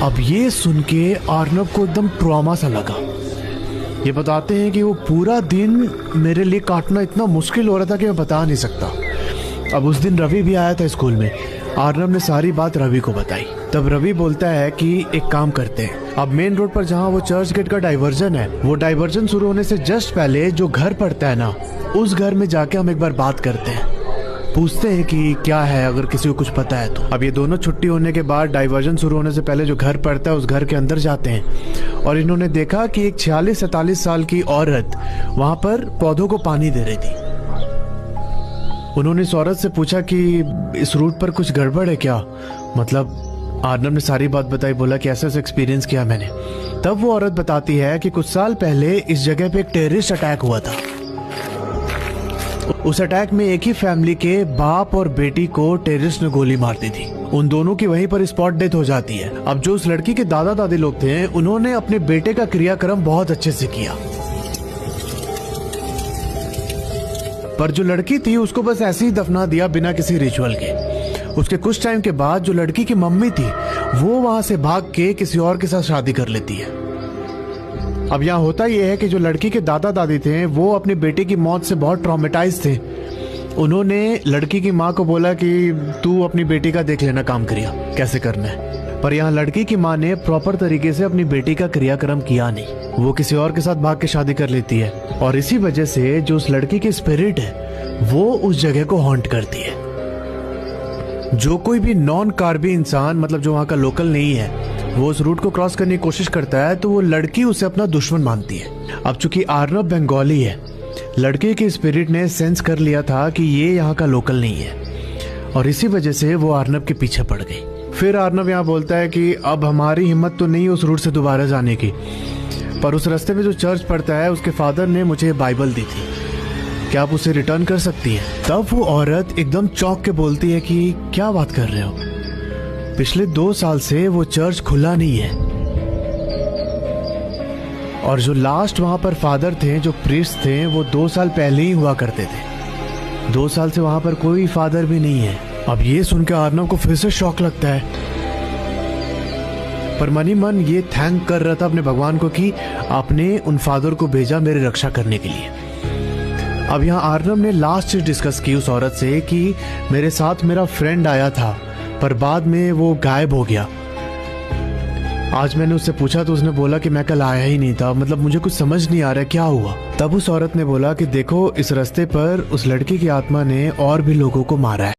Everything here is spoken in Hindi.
अब ये सुन के अर्नब को एकदम ट्रॉमा सा लगा। ये बताते हैं कि वो पूरा दिन मेरे लिए काटना इतना मुश्किल हो रहा था कि मैं बता नहीं सकता। अब उस दिन रवि भी आया था स्कूल में। अर्नब ने सारी बात रवि को बताई। तब रवि बोलता है कि एक काम करते हैं, अब मेन रोड पर जहाँ वो चर्च गेट का डाइवर्जन है, वो डाइवर्जन शुरू होने से जस्ट पहले जो घर पड़ता है ना, उस घर में जाके हम एक बार बात करते हैं, पूछते हैं कि क्या है, अगर किसी को कुछ पता है तो। अब ये दोनों छुट्टी होने के बाद डाइवर्जन शुरू होने से पहले जो घर पड़ता है उस घर के अंदर जाते हैं और इन्होंने देखा कि एक 46-47 साल की औरत वहां पर पौधों को पानी दे रही थी। उन्होंने इस औरत से पूछा कि इस रूट पर कुछ गड़बड़ है क्या, मतलब अर्नब ने सारी बात बताई। बोला कि ऐसा एक्सपीरियंस किया मैंने। तब वो औरत बताती है कि कुछ साल पहले इस जगह पे एक टेररिस्ट अटैक हुआ था। उस अटैक में एक ही फैमिली के बाप और बेटी को टेररिस्ट ने गोली मार दी थी। उन दोनों की वहीं पर स्पॉट डेथ हो जाती है। अब जो उस लड़की के दादा दादी लोग थे, उन्होंने अपने बेटे का क्रियाक्रम बहुत अच्छे से किया, पर जो लड़की थी उसको बस ऐसे ही दफना दिया बिना किसी रिचुअल के। उसके कुछ टाइम के बाद जो लड़की की मम्मी थी वो वहां से भाग के किसी और के साथ शादी कर लेती है। अब यहाँ होता यह है कि जो लड़की के दादा दादी थे वो अपनी बेटी की मौत से बहुत ट्रॉमेटाइज थे। उन्होंने लड़की की माँ को बोला कि तू अपनी बेटी का देख लेना काम क्रिया कैसे करना है, पर यहाँ लड़की की माँ ने प्रॉपर तरीके से अपनी बेटी का क्रियाक्रम किया नहीं। वो किसी और के साथ भाग के शादी कर लेती है और इसी वजह से जो उस लड़की की स्पिरिट है वो उस जगह को हॉन्ट करती है। जो कोई भी नॉन कार्बी इंसान, मतलब जो वहाँ का लोकल नहीं है, वो उस रूट को क्रॉस करने की कोशिश करता है तो वो लड़की उसे अपना दुश्मन मानती है। अब चूंकि अर्नब बंगाली है, लड़के के स्पिरिट ने सेंस कर लिया था कि ये यहाँ का लोकल नहीं है और इसी वजह से वो अर्नब के पीछे पड़ गई। फिर अर्नब यहाँ बोलता है कि अब हमारी हिम्मत तो नहीं उस रूट से दोबारा जाने की, पर उस रास्ते में जो चर्च पड़ता है उसके फादर ने मुझे बाइबल दी थी, क्या आप उसे रिटर्न कर सकती हैं? तब वो औरत एकदम चौंक के बोलती है कि क्या बात कर रहे हो, पिछले 2 साल से वो चर्च खुला नहीं है और जो लास्ट वहां पर फादर थे, जो प्रीस्ट थे, वो 2 साल पहले ही हुआ करते थे। 2 साल से वहां पर कोई फादर भी नहीं है। अब ये सुनकर अर्नब को फिर से शौक लगता है, पर मनी मन ये थैंक कर रहा था अपने भगवान को कि आपने उन फादर को भेजा मेरी रक्षा करने के लिए। अब यहाँ अर्नब ने लास्ट चीज डिस्कस की उस औरत से कि मेरे साथ मेरा फ्रेंड आया था पर बाद में वो गायब हो गया। आज मैंने उससे पूछा तो उसने बोला कि मैं कल आया ही नहीं था, मतलब मुझे कुछ समझ नहीं आ रहा क्या हुआ। तब उस औरत ने बोला कि देखो, इस रास्ते पर उस लड़की की आत्मा ने और भी लोगों को मारा है।